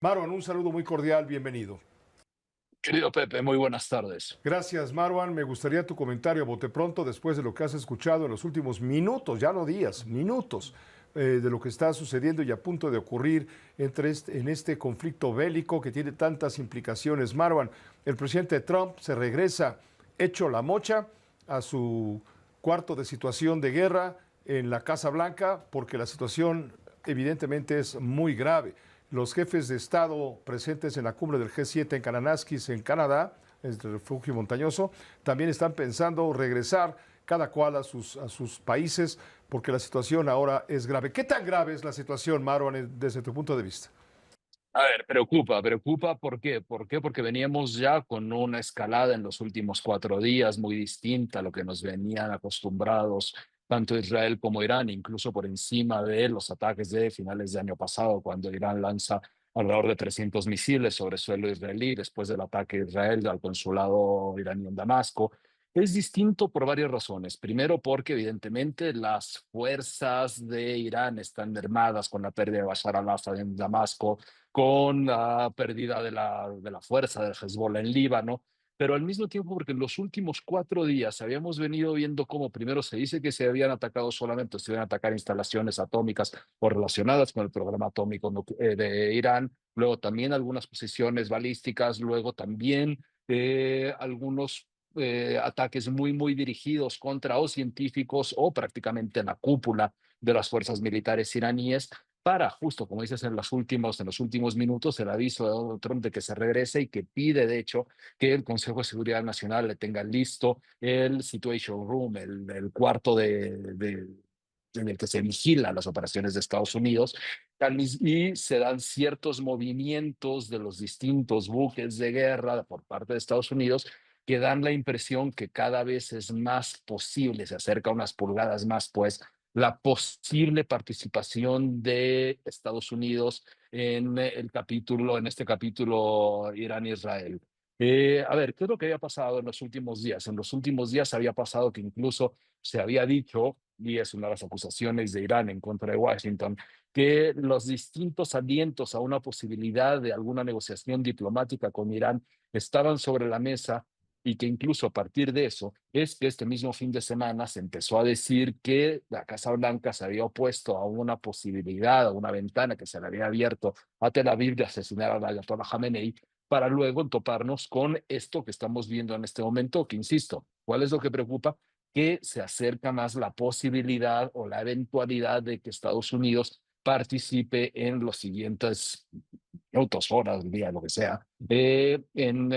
Marwan, un saludo muy cordial, bienvenido. Querido Pepe, muy buenas tardes. Gracias, Marwan. Me gustaría tu comentario a bote pronto después de lo que has escuchado en los últimos minutos, ya no días, minutos, de lo que está sucediendo y a punto de ocurrir en este conflicto bélico que tiene tantas implicaciones. Marwan, el presidente Trump se regresa hecho la mocha a su cuarto de situación de guerra en la Casa Blanca porque la situación evidentemente es muy grave. Los jefes de Estado presentes en la cumbre del G7 en Kananaskis, en Canadá, en el refugio montañoso, también están pensando regresar cada cual a sus países porque la situación ahora es grave. ¿Qué tan grave es la situación, Marwan, desde tu punto de vista? A ver, preocupa, ¿por qué? ¿Por qué? Porque veníamos ya con una escalada en los últimos 4 días muy distinta a lo que nos venían acostumbrados tanto Israel como Irán, incluso por encima de los ataques de finales de año pasado, cuando Irán lanza alrededor de 300 misiles sobre suelo israelí después del ataque de Israel al consulado iraní en Damasco. Es distinto por varias razones. Primero, porque evidentemente las fuerzas de Irán están mermadas con la pérdida de Bashar al-Assad en Damasco, con la pérdida de la fuerza del Hezbollah en Líbano, pero al mismo tiempo porque en los últimos 4 días habíamos venido viendo cómo primero se dice que se habían atacado solamente, se iban a atacar instalaciones atómicas o relacionadas con el programa atómico de Irán, luego también algunas posiciones balísticas, luego también algunos ataques muy dirigidos contra o científicos o prácticamente la cúpula de las fuerzas militares iraníes para, justo como dices en los últimos minutos, el aviso de Donald Trump de que se regrese y que pide, de hecho, que el Consejo de Seguridad Nacional le tenga listo el Situation Room, el cuarto en el que se vigilan las operaciones de Estados Unidos, y se dan ciertos movimientos de los distintos buques de guerra por parte de Estados Unidos que dan la impresión que cada vez es más posible, se acerca unas pulgadas más, pues, la posible participación de Estados Unidos en este capítulo Irán-Israel. A ver, ¿qué es lo que había pasado en los últimos días? En los últimos días había pasado que incluso se había dicho, y es una de las acusaciones de Irán en contra de Washington, que los distintos alientos a una posibilidad de alguna negociación diplomática con Irán estaban sobre la mesa y que incluso a partir de eso es que este mismo fin de semana se empezó a decir que la Casa Blanca se había opuesto a una posibilidad, a una ventana que se le había abierto a Tel Aviv de asesinar al Ayatollah Khamenei para luego toparnos con esto que estamos viendo en este momento, que insisto, ¿cuál es lo que preocupa? Que se acerca más la posibilidad o la eventualidad de que Estados Unidos participe en los siguientes minutos, horas, día, lo que sea, en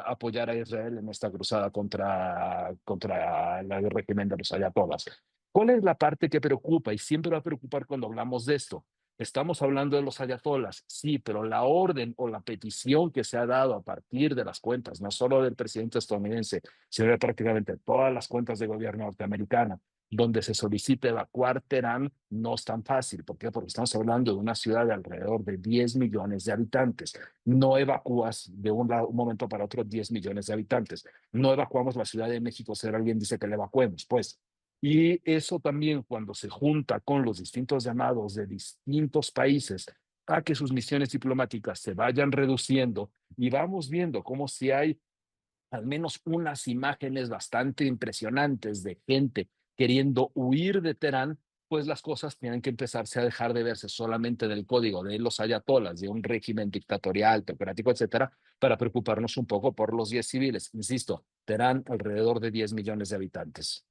apoyar a Israel en esta cruzada contra el régimen de los ayatolás. ¿Cuál es la parte que preocupa y siempre va a preocupar cuando hablamos de esto? Estamos hablando de los ayatolás, sí, pero la orden o la petición que se ha dado a partir de las cuentas, no solo del presidente estadounidense, sino de prácticamente todas las cuentas de gobierno norteamericana, donde se solicite evacuar Teherán, no es tan fácil. ¿Por qué? Porque estamos hablando de una ciudad de alrededor de 10 millones de habitantes. No evacúas de un momento para otro 10 millones de habitantes. No evacuamos la Ciudad de México si alguien dice que la evacuemos, pues. Y eso también cuando se junta con los distintos llamados de distintos países a que sus misiones diplomáticas se vayan reduciendo y vamos viendo cómo si hay al menos unas imágenes bastante impresionantes de gente queriendo huir de Teherán, pues las cosas tienen que empezarse a dejar de verse solamente del código de los ayatolas, de un régimen dictatorial, teocrático, etcétera, para preocuparnos un poco por los 10 civiles. Insisto, Teherán alrededor de 10 millones de habitantes.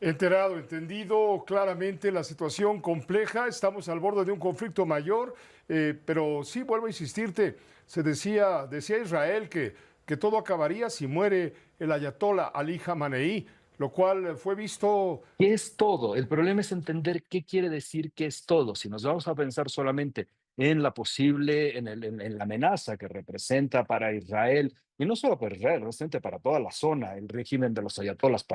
Enterado, entendido claramente la situación compleja, estamos al borde de un conflicto mayor, pero sí vuelvo a insistirte, decía Israel que todo acabaría si muere el ayatollah Ali Khamenei, lo cual fue visto. ¿Qué es todo? El problema es entender qué quiere decir qué es todo. Si nos vamos a pensar solamente en la posible, en la amenaza que representa para Israel, y no solo para Israel, representa para toda la zona, el régimen de los ayatolás,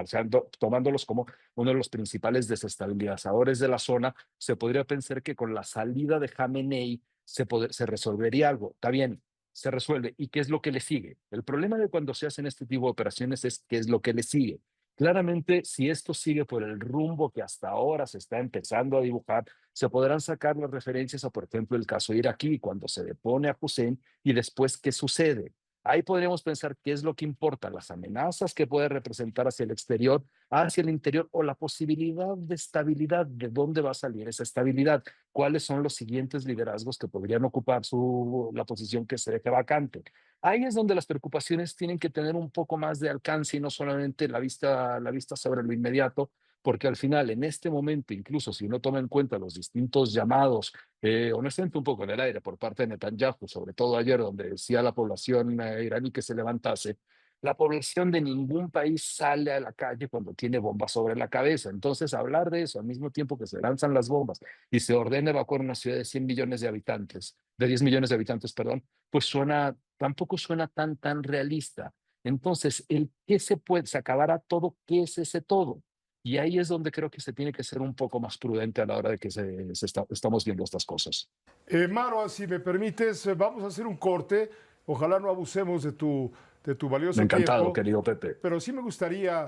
tomándolos como uno de los principales desestabilizadores de la zona, se podría pensar que con la salida de Khamenei se resolvería algo. Está bien, se resuelve. ¿Y qué es lo que le sigue? El problema de cuando se hacen este tipo de operaciones es qué es lo que le sigue. Claramente, si esto sigue por el rumbo que hasta ahora se está empezando a dibujar, se podrán sacar las referencias a, por ejemplo, el caso iraquí, cuando se depone a Hussein y después qué sucede. Ahí podríamos pensar qué es lo que importa, las amenazas que puede representar hacia el exterior, hacia el interior, o la posibilidad de estabilidad, de dónde va a salir esa estabilidad, cuáles son los siguientes liderazgos que podrían ocupar la posición que se deje vacante. Ahí es donde las preocupaciones tienen que tener un poco más de alcance y no solamente la vista sobre lo inmediato, porque al final, en este momento, incluso si uno toma en cuenta los distintos llamados, honestamente un poco en el aire por parte de Netanyahu, sobre todo ayer, donde decía a la población iraní que se levantase, la población de ningún país sale a la calle cuando tiene bombas sobre la cabeza. Entonces, hablar de eso al mismo tiempo que se lanzan las bombas y se ordena evacuar una ciudad de 100 millones de habitantes, de 10 millones de habitantes, perdón, pues tampoco suena tan realista. Entonces, el qué se puede, se acabará todo, ¿qué es ese todo? Y ahí es donde creo que se tiene que ser un poco más prudente a la hora de que estamos viendo estas cosas. Marwan, si me permites, vamos a hacer un corte. Ojalá no abusemos de tu valioso Encantado, tiempo, querido Pepe. pero sí me gustaría